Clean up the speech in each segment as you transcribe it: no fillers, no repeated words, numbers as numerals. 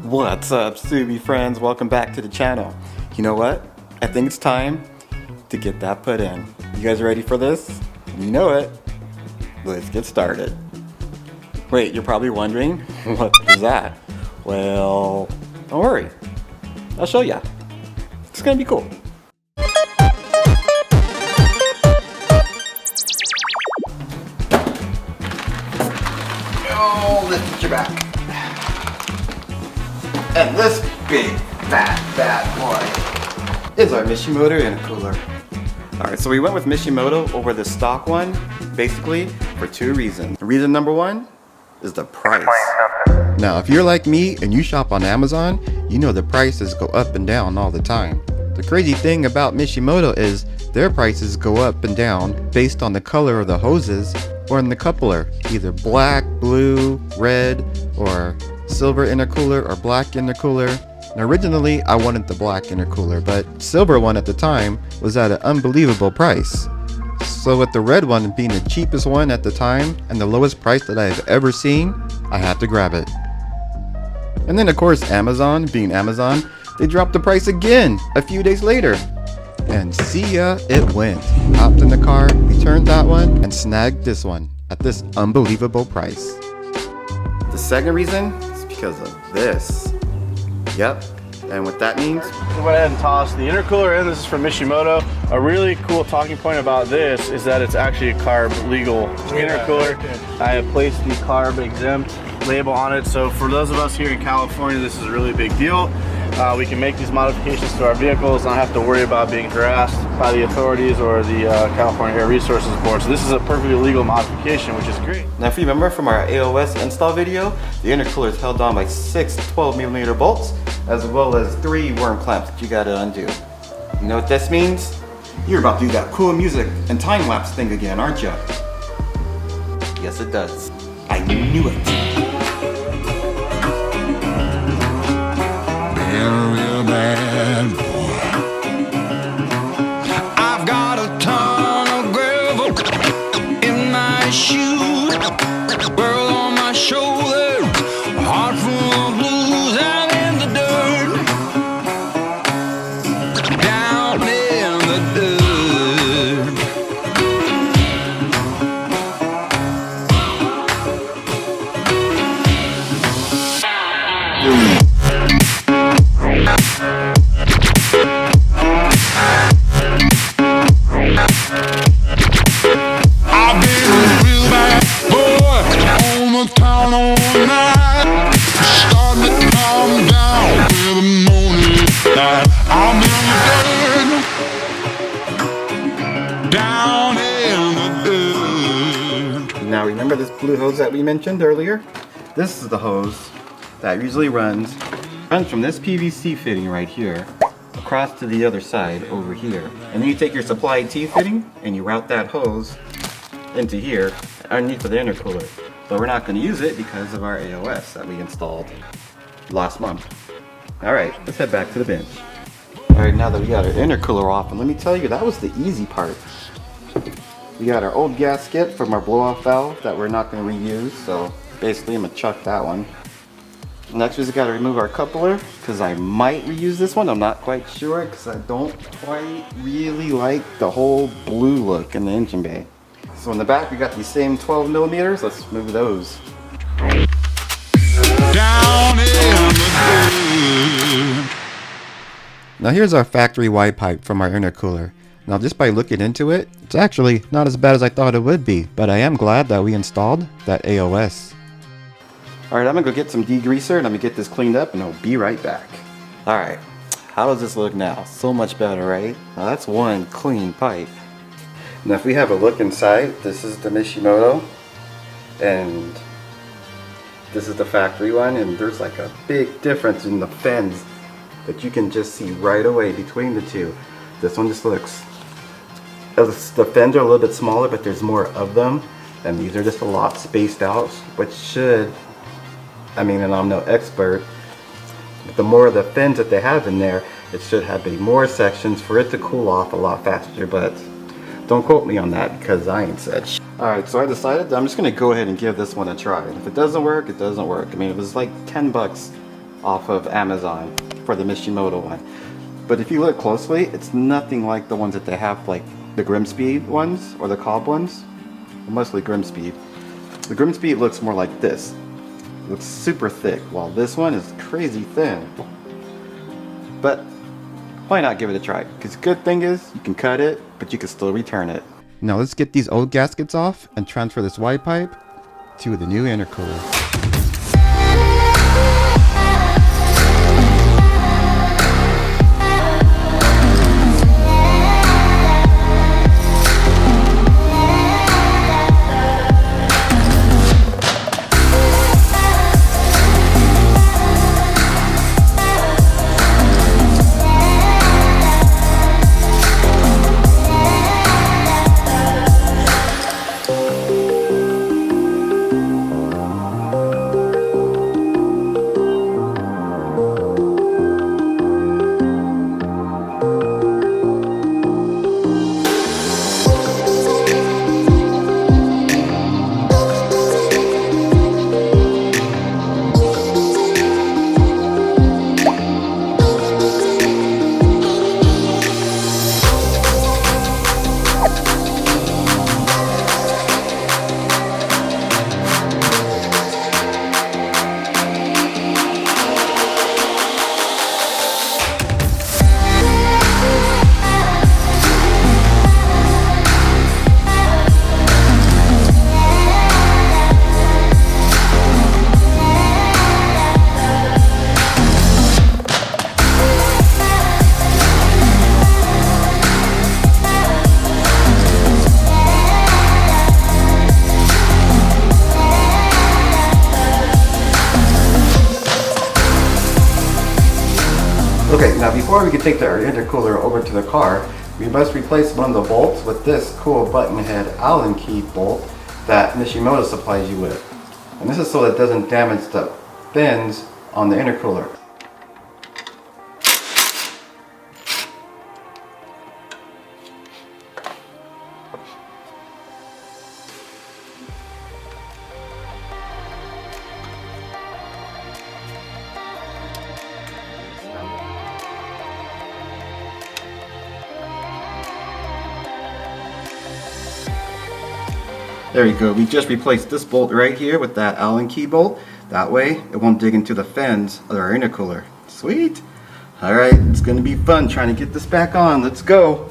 What's up, Subie friends? Welcome back to the channel. You know what? I think it's time to get that put in. You guys ready for this? You know it. Let's get started. Wait, you're probably wondering, what is that? Well, don't worry. I'll show ya. It's gonna be cool. Oh, lift your back. And this big, fat, boy is our Mishimoto Intercooler. Alright, so we went with Mishimoto over the stock one, basically, for two reasons. Reason number one is the price. Now, if you're like me and you shop on Amazon, you know the prices go up and down all the time. The crazy thing about Mishimoto is their prices go up and down based on the color of the hoses or in the coupler, either black, blue, red, or silver intercooler or black intercooler. Now, originally I wanted the black intercooler, but silver one at the time was at an unbelievable price. So with the red one being the cheapest one at the time and the lowest price that I have ever seen, I had to grab it. And then of course Amazon, being Amazon, they dropped the price again a few days later. And see ya, it went. Hopped in the car, returned that one, and snagged this one at this unbelievable price. The second reason is because of this. Yep, and what that means? We went ahead and tossed the intercooler in. This is from Mishimoto. A really cool talking point about this is that it's actually a carb legal intercooler. I have placed the carb exempt label on it, so for those of us here in California, this is a really big deal. We can make these modifications to our vehicles and not have to worry about being harassed by the authorities or the California Air Resources Board. So this is a perfectly legal modification, which is great. Now, if you remember from our AOS install video, the intercooler is held on by 6 12mm bolts, as well as 3 worm clamps that you gotta undo. You know what this means? You're about to do that cool music and time-lapse thing again, aren't you? Yes, it does. I knew it. Real bad boy. I've got a ton of gravel in my shoe, world on my shoulder, a heart full of blues. I'm in the dirt, down in the dirt. Now remember this blue hose that we mentioned earlier? This is the hose that usually runs from this PVC fitting right here across to the other side over here. And then you take your supply T fitting and you route that hose into here underneath of the intercooler. But we're not going to use it because of our AOS that we installed last month. Alright, let's head back to the bench. Alright, now that we got our intercooler off, and let me tell you, that was the easy part. We got our old gasket from our blow-off valve that we're not going to reuse, so basically I'm going to chuck that one. Next we just got to remove our coupler, because I might reuse this one, I'm not quite sure, because I don't quite really like the whole blue look in the engine bay. So in the back we got these same 12mm, let's move those. Down in the dirt. Now here's our factory wide pipe from our intercooler. Now just by looking into it, it's actually not as bad as I thought it would be, but I am glad that we installed that AOS. Alright, I'm gonna go get some degreaser and I'm gonna get this cleaned up and I'll be right back. Alright, how does this look now? So much better, right? Now that's one clean pipe. Now if we have a look inside, this is the Mishimoto and this is the factory one, and there's like a big difference in the fins that you can just see right away between the two. This one just looks, the fins are a little bit smaller, but there's more of them, and these are just a lot spaced out, which should, I mean, and I'm no expert, but the more of the fins that they have in there, it should have more sections for it to cool off a lot faster, but don't quote me on that because I ain't said shit. Alright, so I decided that I'm just going to go ahead and give this one a try. If it doesn't work, it doesn't work. I mean, it was like 10 bucks off of Amazon for the Mishimoto one. But if you look closely, it's nothing like the ones that they have, like the Grimspeed ones or the Cobb ones. Mostly Grimspeed. The Grimspeed looks more like this. It looks super thick, while this one is crazy thin. But why not give it a try? Because the good thing is you can cut it, but you can still return it. Now let's get these old gaskets off and transfer this wide pipe to the new intercooler. Okay, now before we can take our intercooler over to the car, we must replace one of the bolts with this cool button head Allen key bolt that Mishimoto supplies you with. And this is so that it doesn't damage the fins on the intercooler. There you go, we just replaced this bolt right here with that Allen key bolt. That way it won't dig into the fins of our intercooler. Sweet! Alright, it's gonna be fun trying to get this back on. Let's go!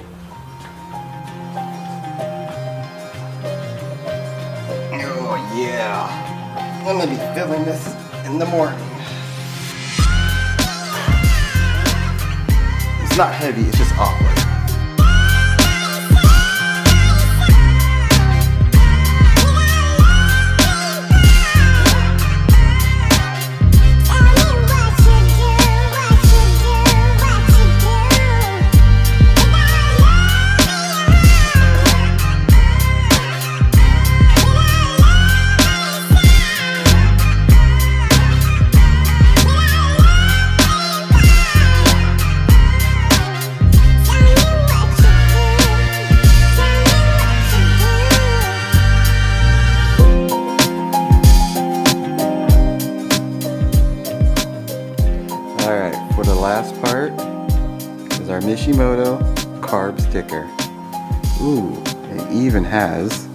Oh yeah! I'm gonna be filling this in the morning. It's not heavy, it's just awkward. For the last part is our Mishimoto carb sticker. Ooh, it even has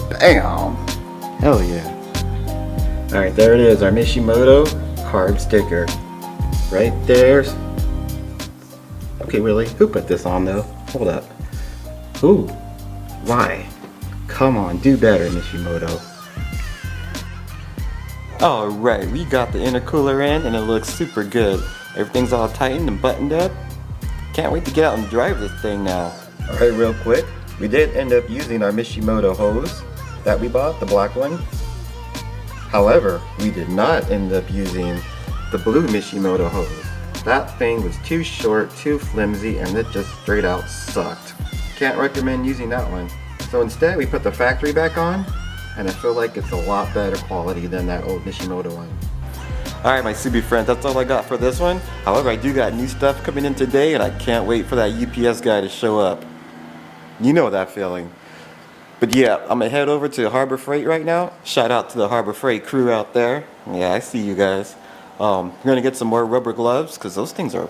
bam! Hell yeah. Alright, there it is, our Mishimoto carb sticker. Right there. Okay, really? Who put this on though? Hold up. Who? Why? Come on, do better, Mishimoto. Alright, we got the intercooler in and it looks super good. Everything's all tightened and buttoned up. Can't wait to get out and drive this thing now. Alright, real quick. We did end up using our Mishimoto hose that we bought, the black one. However, we did not end up using the blue Mishimoto hose. That thing was too short, too flimsy, and it just straight out sucked. Can't recommend using that one. So instead we put the factory back on, and I feel like it's a lot better quality than that old Mishimoto one. Alright, my Subie friends, that's all I got for this one. However, I do got new stuff coming in today, and I can't wait for that UPS guy to show up. You know that feeling. But yeah, I'm gonna head over to Harbor Freight right now. Shout out to the Harbor Freight crew out there. Yeah, I see you guys. I'm gonna get some more rubber gloves, because those things are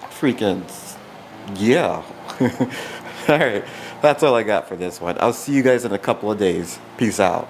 freaking, yeah. Alright, that's all I got for this one. I'll see you guys in a couple of days. Peace out.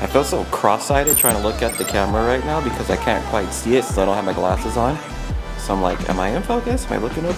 I feel so cross-eyed trying to look at the camera right now because I can't quite see it since I don't have my glasses on. So I'm like, am I in focus? Am I looking up?